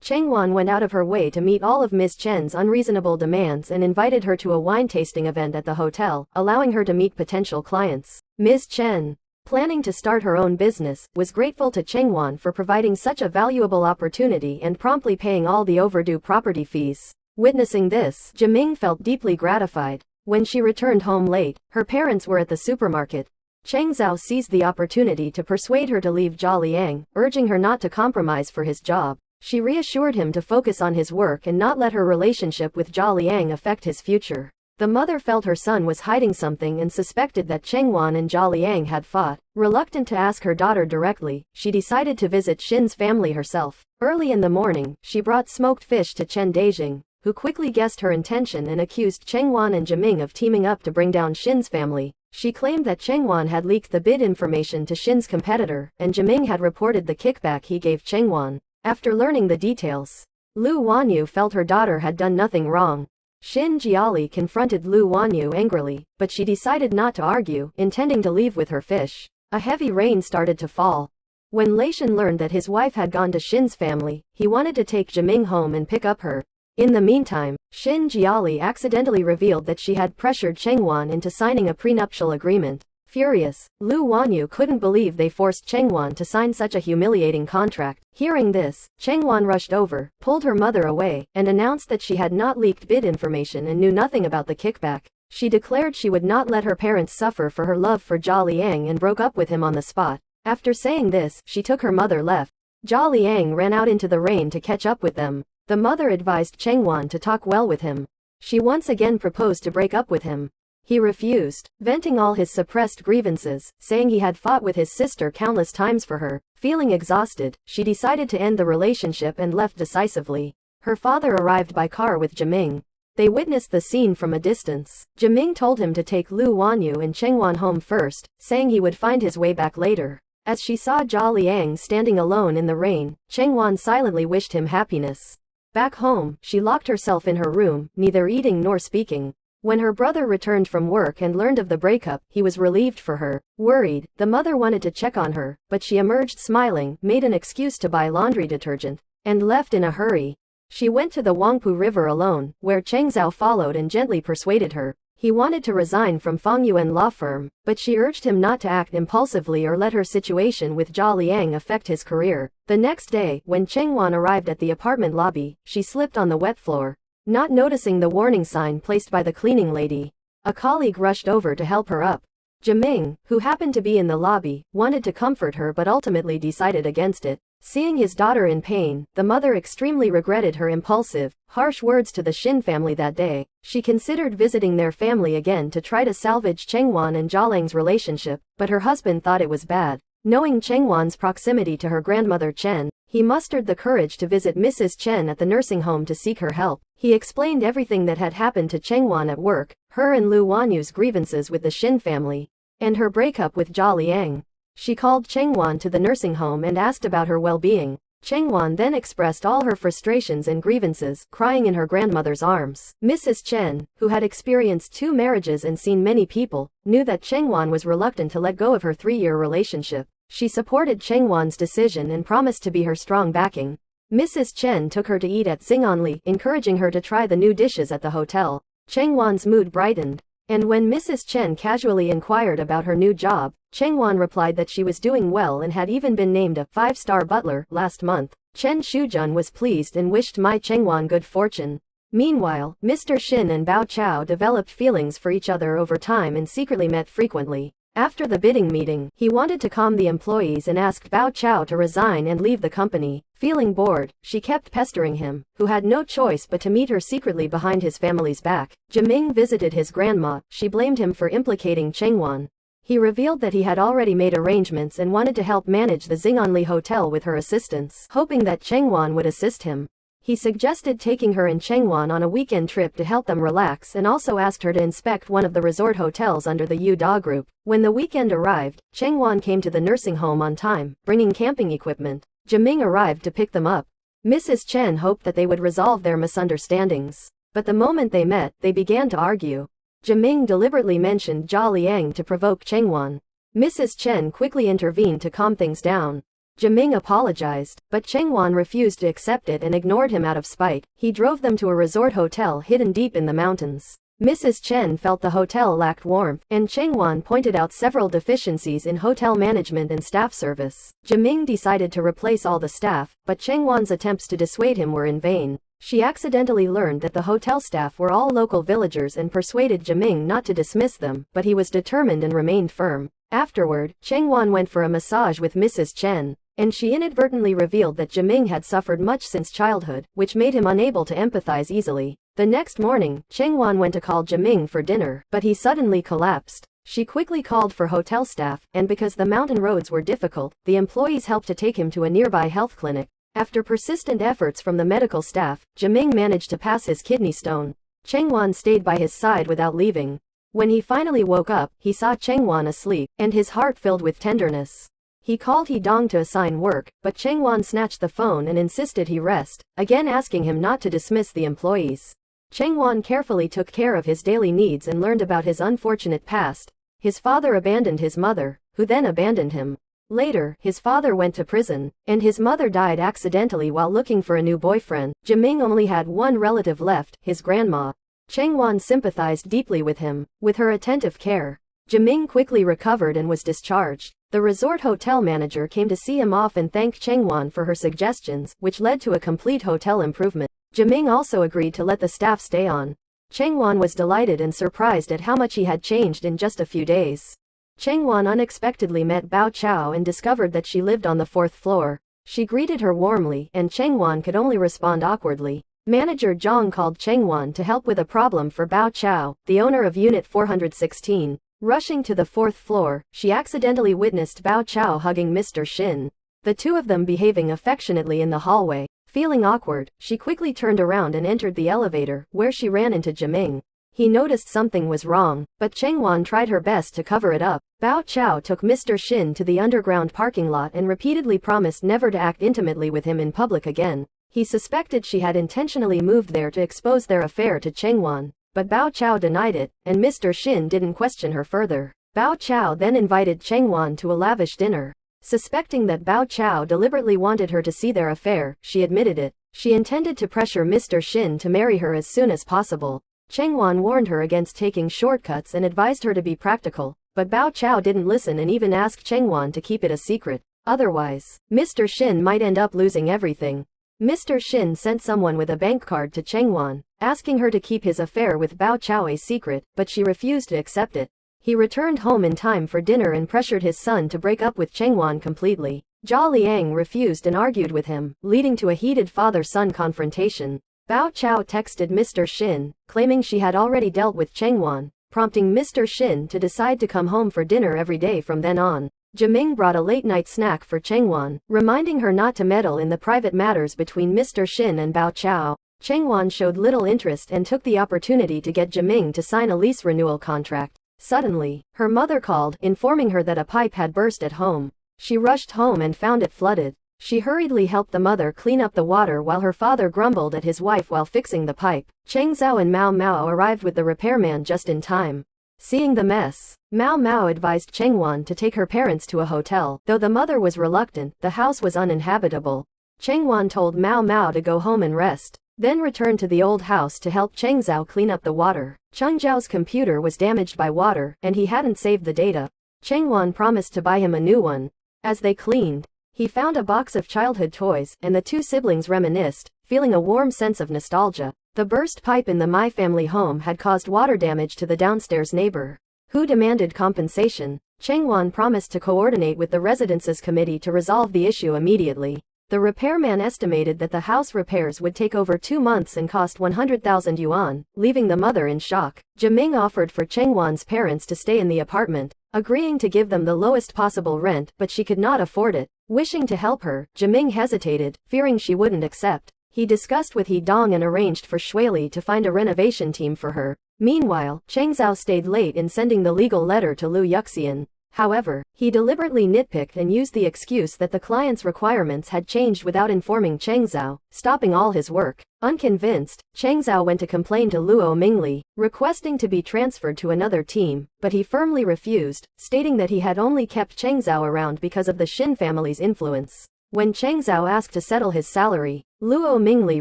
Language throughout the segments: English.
Changwon went out of her way to meet all of Ms. Chen's unreasonable demands and invited her to a wine tasting event at the hotel, allowing her to meet potential clients. Ms. Chen, planning to start her own business, was grateful to Changwon for providing such a valuable opportunity and promptly paying all the overdue property fees. Witnessing this, Jiming felt deeply gratified. When she returned home late, her parents were at the supermarket. Cheng Zhao seized the opportunity to persuade her to leave Zhao Liang, urging her not to compromise for his job. She reassured him to focus on his work and not let her relationship with Zhao Liang affect his future. The mother felt her son was hiding something and suspected that Chengwan and Zhao Liang had fought. Reluctant to ask her daughter directly, she decided to visit Shin's family herself. Early in the morning, she brought smoked fish to Chen Daijing, who quickly guessed her intention and accused Chengwan and Jiming of teaming up to bring down Shin's family. She claimed that Chengwan had leaked the bid information to Shin's competitor, and Jiming had reported the kickback he gave Chengwan. After learning the details, Lu Wanyu felt her daughter had done nothing wrong. Shin Jiali confronted Lu Wanyu angrily, but she decided not to argue, intending to leave with her fish. A heavy rain started to fall. When Leishan learned that his wife had gone to Shin's family, he wanted to take Jiming home and pick up her. In the meantime, Shin Jiali accidentally revealed that she had pressured Chengwan into signing a prenuptial agreement. Furious, Lu Wanyu couldn't believe they forced Chengwan to sign such a humiliating contract. Hearing this, Chengwan rushed over, pulled her mother away, and announced that she had not leaked bid information and knew nothing about the kickback. She declared she would not let her parents suffer for her love for Zhao Liang and broke up with him on the spot. After saying this, she took her mother left. Zhao Liang ran out into the rain to catch up with them. The mother advised Chengwan to talk well with him. She once again proposed to break up with him. He refused, venting all his suppressed grievances, saying he had fought with his sister countless times for her. Feeling exhausted, she decided to end the relationship and left decisively. Her father arrived by car with Jiming. They witnessed the scene from a distance. Jiming told him to take Lu Wanyu and Chengwan home first, saying he would find his way back later. As she saw Zhao Liang standing alone in the rain, Chengwan silently wished him happiness. Back home, she locked herself in her room, neither eating nor speaking. When her brother returned from work and learned of the breakup, he was relieved for her. Worried, the mother wanted to check on her, but she emerged smiling, made an excuse to buy laundry detergent, and left in a hurry. She went to the Huangpu River alone, where Cheng Zhao followed and gently persuaded her. He wanted to resign from Fengyuan law firm, but she urged him not to act impulsively or let her situation with Zhao Liang affect his career. The next day, when Chengwan arrived at the apartment lobby, she slipped on the wet floor, not noticing the warning sign placed by the cleaning lady. A colleague rushed over to help her up. Jiming, who happened to be in the lobby, wanted to comfort her but ultimately decided against it. Seeing his daughter in pain, the mother extremely regretted her impulsive, harsh words to the Shin family that day. She considered visiting their family again to try to salvage Chengwan and Zhaolang's relationship, but her husband thought it was bad. Knowing Chengwan's proximity to her grandmother Chen, he mustered the courage to visit Mrs. Chen at the nursing home to seek her help. He explained everything that had happened to Chengwan at work, her and Lu Wanyu's grievances with the Shin family, and her breakup with Zhao Liang. She called Chengwan to the nursing home and asked about her well-being. Chengwan then expressed all her frustrations and grievances, crying in her grandmother's arms. Mrs. Chen, who had experienced 2 marriages and seen many people, knew that Chengwan was reluctant to let go of her 3-year relationship. She supported Chengwan's decision and promised to be her strong backing. Mrs. Chen took her to eat at Xinganli, encouraging her to try the new dishes at the hotel. Chengwan's mood brightened, and when Mrs. Chen casually inquired about her new job, Chengwan replied that she was doing well and had even been named a 5-star butler last month. Chen Shujun was pleased and wished Mai Chengwan good fortune. Meanwhile, Mr. Shin and Bao Chao developed feelings for each other over time and secretly met frequently. After the bidding meeting, he wanted to calm the employees and asked Bao Chao to resign and leave the company. Feeling bored, she kept pestering him, who had no choice but to meet her secretly behind his family's back. Jiming visited his grandma. She blamed him for implicating Chengwan. He revealed that he had already made arrangements and wanted to help manage the Xinganli hotel with her assistance, hoping that Chengwan would assist him. He suggested taking her and Chengwan on a weekend trip to help them relax and also asked her to inspect one of the resort hotels under the Yu Da group. When the weekend arrived, Chengwan came to the nursing home on time, bringing camping equipment. Jiming arrived to pick them up. Mrs. Chen hoped that they would resolve their misunderstandings, but the moment they met, they began to argue. Jiming deliberately mentioned Zhao Liang to provoke Chengwan. Mrs. Chen quickly intervened to calm things down. Jiming apologized, but Chengwan refused to accept it and ignored him out of spite. He drove them to a resort hotel hidden deep in the mountains. Mrs. Chen felt the hotel lacked warmth, and Chengwan pointed out several deficiencies in hotel management and staff service. Jiming decided to replace all the staff, but Chengwan's attempts to dissuade him were in vain. She accidentally learned that the hotel staff were all local villagers and persuaded Jiming not to dismiss them, but he was determined and remained firm. Afterward, Chengwan went for a massage with Mrs. Chen, and she inadvertently revealed that Jiming had suffered much since childhood, which made him unable to empathize easily. The next morning, Chengwan went to call Jiming for dinner, but he suddenly collapsed. She quickly called for hotel staff, and because the mountain roads were difficult, the employees helped to take him to a nearby health clinic. After persistent efforts from the medical staff, Jiming managed to pass his kidney stone. Chengwan stayed by his side without leaving. When he finally woke up, he saw Chengwan asleep, and his heart filled with tenderness. He called Dong to assign work, but Chengwan snatched the phone and insisted he rest, again asking him not to dismiss the employees. Chengwan carefully took care of his daily needs and learned about his unfortunate past. His father abandoned his mother, who then abandoned him. Later, his father went to prison, and his mother died accidentally while looking for a new boyfriend. Jiming only had one relative left, his grandma. Chengwan sympathized deeply with him. With her attentive care, Jiming quickly recovered and was discharged. The resort hotel manager came to see him off and thanked Chengwan for her suggestions, which led to a complete hotel improvement. Jiming also agreed to let the staff stay on. Chengwan was delighted and surprised at how much he had changed in just a few days. Chengwan unexpectedly met Bao Chao and discovered that she lived on the 4th floor. She greeted her warmly, and Chengwan could only respond awkwardly. Manager Zhang called Chengwan to help with a problem for Bao Chao, the owner of Unit 416. Rushing to the 4th floor, she accidentally witnessed Bao Chao hugging Mr. Shin. The two of them behaving affectionately in the hallway. Feeling awkward, she quickly turned around and entered the elevator, where she ran into Jiming. He noticed something was wrong, but Chengwan tried her best to cover it up. Bao Chao took Mr. Shin to the underground parking lot and repeatedly promised never to act intimately with him in public again. He suspected she had intentionally moved there to expose their affair to Chengwan, but Bao Chao denied it, and Mr. Shin didn't question her further. Bao Chao then invited Chengwan to a lavish dinner. Suspecting that Bao Chao deliberately wanted her to see their affair, she admitted it. She intended to pressure Mr. Shin to marry her as soon as possible. Chengwan warned her against taking shortcuts and advised her to be practical, but Bao Chao didn't listen and even asked Chengwan to keep it a secret. Otherwise, Mr. Shin might end up losing everything. Mr. Shin sent someone with a bank card to Chengwan, asking her to keep his affair with Bao Chao a secret, but she refused to accept it. He returned home in time for dinner and pressured his son to break up with Chengwan completely. Zhao Liang refused and argued with him, leading to a heated father-son confrontation. Bao Chao texted Mr. Shin, claiming she had already dealt with Chengwan, prompting Mr. Shin to decide to come home for dinner every day from then on. Jiming brought a late-night snack for Chengwan, reminding her not to meddle in the private matters between Mr. Shin and Bao Chao. Chengwan showed little interest and took the opportunity to get Jiming to sign a lease renewal contract. Suddenly, her mother called, informing her that a pipe had burst at home. She rushed home and found it flooded. She hurriedly helped the mother clean up the water while her father grumbled at his wife while fixing the pipe. Cheng Zhao and Mao Mao arrived with the repairman just in time. Seeing the mess, Mao Mao advised Chengwan to take her parents to a hotel. Though the mother was reluctant, the house was uninhabitable. Chengwan told Mao Mao to go home and rest, then returned to the old house to help Cheng Zhao clean up the water. Cheng Zhao's computer was damaged by water, and he hadn't saved the data. Chengwan promised to buy him a new one. As they cleaned, he found a box of childhood toys, and the two siblings reminisced, feeling a warm sense of nostalgia. The burst pipe in the My family home had caused water damage to the downstairs neighbor, who demanded compensation. Chengwan promised to coordinate with the residences committee to resolve the issue immediately. The repairman estimated that the house repairs would take over 2 months and cost 100,000 yuan, leaving the mother in shock. Jiming offered for Chengwan's parents to stay in the apartment, agreeing to give them the lowest possible rent, but she could not afford it. Wishing to help her, Jiming hesitated, fearing she wouldn't accept. He discussed with Dong and arranged for Shuili to find a renovation team for her. Meanwhile, Cheng Zhao stayed late in sending the legal letter to Liu Yuxian. However, he deliberately nitpicked and used the excuse that the client's requirements had changed without informing Cheng Zhao, stopping all his work. Unconvinced, Cheng Zhao went to complain to Luo Mingli, requesting to be transferred to another team, but he firmly refused, stating that he had only kept Cheng Zhao around because of the Shin family's influence. When Cheng Zhao asked to settle his salary, Luo Mingli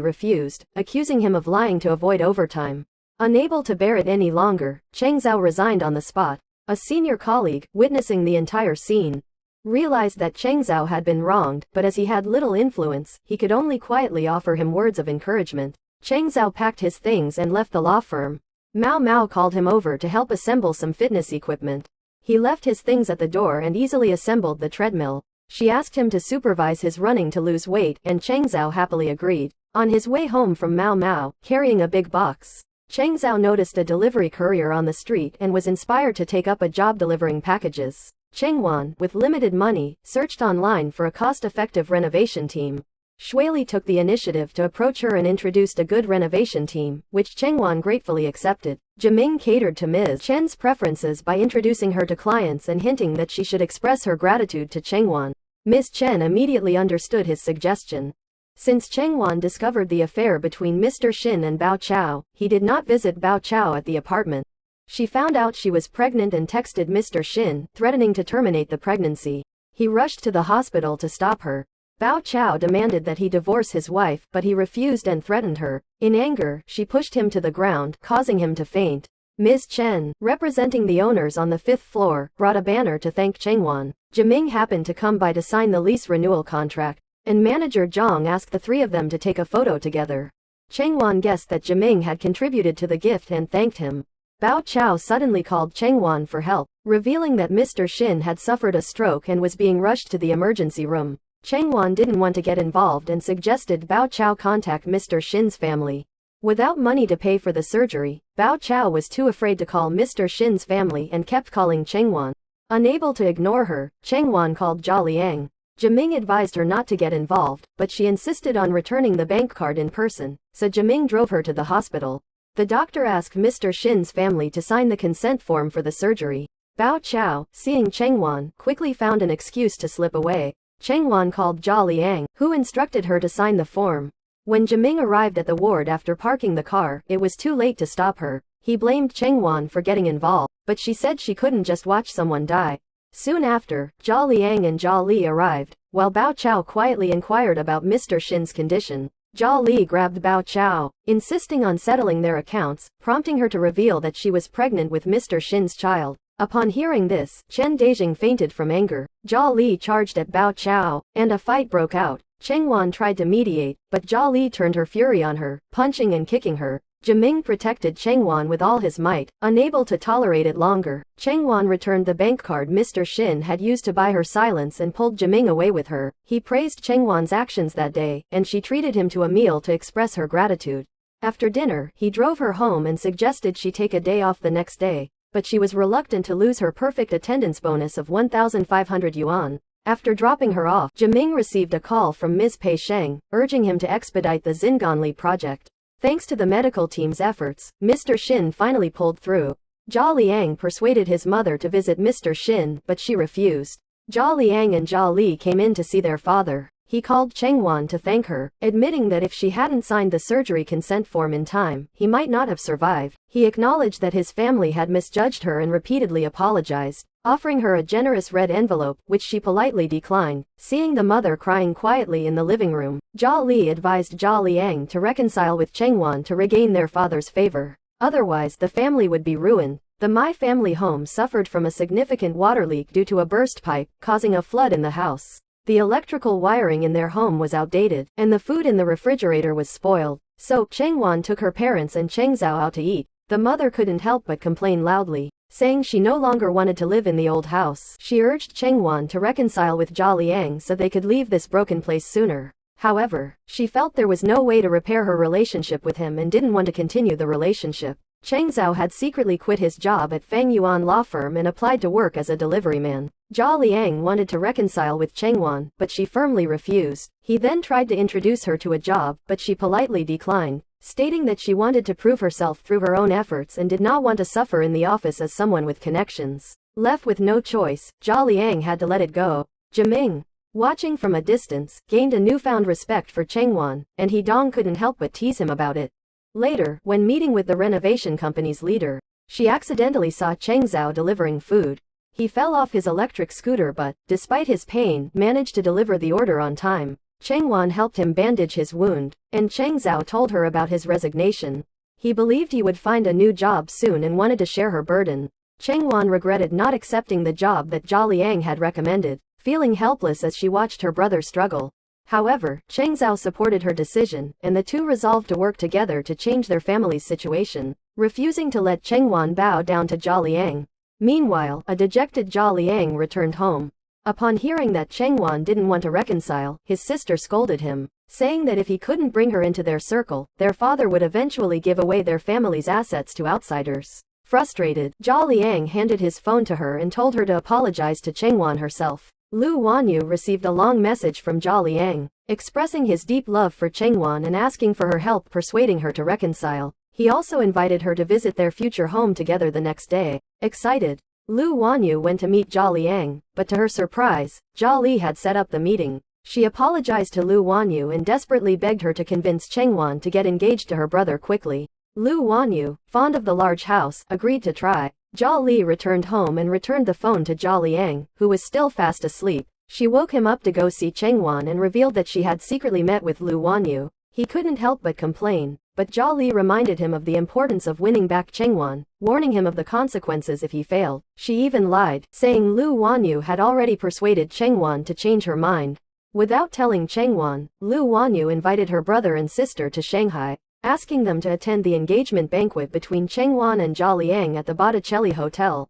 refused, accusing him of lying to avoid overtime. Unable to bear it any longer, Cheng Zhao resigned on the spot. A senior colleague, witnessing the entire scene, realized that Cheng Zhao had been wronged, but as he had little influence, he could only quietly offer him words of encouragement. Cheng Zhao packed his things and left the law firm. Mao Mao called him over to help assemble some fitness equipment. He left his things at the door and easily assembled the treadmill. She asked him to supervise his running to lose weight, and Cheng Zhao happily agreed. On his way home from Mao Mao, carrying a big box, Cheng Zhao noticed a delivery courier on the street and was inspired to take up a job delivering packages. Cheng Wan, with limited money, searched online for a cost-effective renovation team. Shuili took the initiative to approach her and introduced a good renovation team, which Cheng Wan gratefully accepted. Jiming catered to Ms. Chen's preferences by introducing her to clients and hinting that she should express her gratitude to Cheng Wan. Ms. Chen immediately understood his suggestion. Since Cheng Wan discovered the affair between Mr. Shin and Bao Chao, he did not visit Bao Chao at the apartment. She found out she was pregnant and texted Mr. Shin, threatening to terminate the pregnancy. He rushed to the hospital to stop her. Bao Chao demanded that he divorce his wife, but he refused and threatened her. In anger, she pushed him to the ground, causing him to faint. Ms. Chen, representing the owners on the 5th floor, brought a banner to thank Cheng Wan. Jiming happened to come by to sign the lease renewal contract, and manager Zhang asked the three of them to take a photo together. Cheng Wan guessed that Jiming had contributed to the gift and thanked him. Bao Chao suddenly called Cheng Wan for help, revealing that Mr. Shin had suffered a stroke and was being rushed to the emergency room. Cheng Wan didn't want to get involved and suggested Bao Chao contact Mr. Shin's family. Without money to pay for the surgery, Bao Chao was too afraid to call Mr. Shin's family and kept calling Cheng Wan. Unable to ignore her, Cheng Wan called Jia Liang. Jiming advised her not to get involved, but she insisted on returning the bank card in person, so Jiming drove her to the hospital. The doctor asked Mr. Shin's family to sign the consent form for the surgery. Bao Chao, seeing Cheng Wan, quickly found an excuse to slip away. Cheng Wan called Jia Liang, who instructed her to sign the form. When Jiming arrived at the ward after parking the car, it was too late to stop her. He blamed Cheng Wan for getting involved, but she said she couldn't just watch someone die. Soon after, Jia Liang and Jia Li arrived, while Bao Chao quietly inquired about Mr. Shin's condition. Jia Li grabbed Bao Chao, insisting on settling their accounts, prompting her to reveal that she was pregnant with Mr. Shin's child. Upon hearing this, Chen Daijing fainted from anger. Jia Li charged at Bao Chao, and a fight broke out. Cheng Wan tried to mediate, but Jia Li turned her fury on her, punching and kicking her. Jiming protected Cheng Wan with all his might, unable to tolerate it longer. Cheng Wan returned the bank card Mr. Shin had used to buy her silence and pulled Jiming away with her. He praised Cheng Wan's actions that day, and she treated him to a meal to express her gratitude. After dinner, he drove her home and suggested she take a day off the next day, but she was reluctant to lose her perfect attendance bonus of 1,500 yuan. After dropping her off, Jiming received a call from Ms. Pei Sheng, urging him to expedite the Xinganli project. Thanks to the medical team's efforts, Mr. Shin finally pulled through. Jia Liang persuaded his mother to visit Mr. Shin, but she refused. Jia Liang and Jia Li came in to see their father. He called Cheng Wan to thank her, admitting that if she hadn't signed the surgery consent form in time, he might not have survived. He acknowledged that his family had misjudged her and repeatedly apologized, offering her a generous red envelope, which she politely declined. Seeing the mother crying quietly in the living room, Jia Li advised Jia Liang to reconcile with Cheng Wan to regain their father's favor. Otherwise, the family would be ruined. The Mai family home suffered from a significant water leak due to a burst pipe, causing a flood in the house. The electrical wiring in their home was outdated, and the food in the refrigerator was spoiled. So, Cheng Wan took her parents and Cheng Zhao out to eat. The mother couldn't help but complain loudly, saying she no longer wanted to live in the old house. She urged Cheng Wan to reconcile with Jia Liang so they could leave this broken place sooner. However, she felt there was no way to repair her relationship with him and didn't want to continue the relationship. Cheng Zhao had secretly quit his job at Feng Yuan law firm and applied to work as a delivery man. Jia Liang wanted to reconcile with Cheng Wan, but she firmly refused. He then tried to introduce her to a job, but she politely declined, stating that she wanted to prove herself through her own efforts and did not want to suffer in the office as someone with connections. Left with no choice, Zhao Liang had to let it go. Jiming, watching from a distance, gained a newfound respect for Chengwan, and He Dong couldn't help but tease him about it. Later, when meeting with the renovation company's leader, she accidentally saw Cheng Zhao delivering food. He fell off his electric scooter but, despite his pain, managed to deliver the order on time. Chengwan helped him bandage his wound, and Cheng Zhao told her about his resignation. He believed he would find a new job soon and wanted to share her burden. Chengwan regretted not accepting the job that Zhao Liang had recommended, feeling helpless as she watched her brother struggle. However, Cheng Zhao supported her decision, and the two resolved to work together to change their family's situation, refusing to let Chengwan bow down to Zhao Liang. Meanwhile, a dejected Zhao Liang returned home. Upon hearing that Chengwan didn't want to reconcile, his sister scolded him, saying that if he couldn't bring her into their circle, their father would eventually give away their family's assets to outsiders. Frustrated, Zhao Liang handed his phone to her and told her to apologize to Chengwan herself. Lu Wanyu received a long message from Zhao Liang, expressing his deep love for Chengwan and asking for her help persuading her to reconcile. He also invited her to visit their future home together the next day. Excited, Lu Wanyu went to meet Zhao Liang, but to her surprise, Zhao Li had set up the meeting. She apologized to Lu Wanyu and desperately begged her to convince Chengwan to get engaged to her brother quickly. Lu Wanyu, fond of the large house, agreed to try. Zhao Li returned home and returned the phone to Zhao Liang, who was still fast asleep. She woke him up to go see Chengwan and revealed that she had secretly met with Lu Wanyu. He couldn't help but complain, but Zhao Li reminded him of the importance of winning back Chengwan, warning him of the consequences if he failed. She even lied, saying Lu Wanyu had already persuaded Chengwan to change her mind. Without telling Chengwan, Lu Wanyu invited her brother and sister to Shanghai, asking them to attend the engagement banquet between Chengwan and Zhao Liang at the Botticelli Hotel.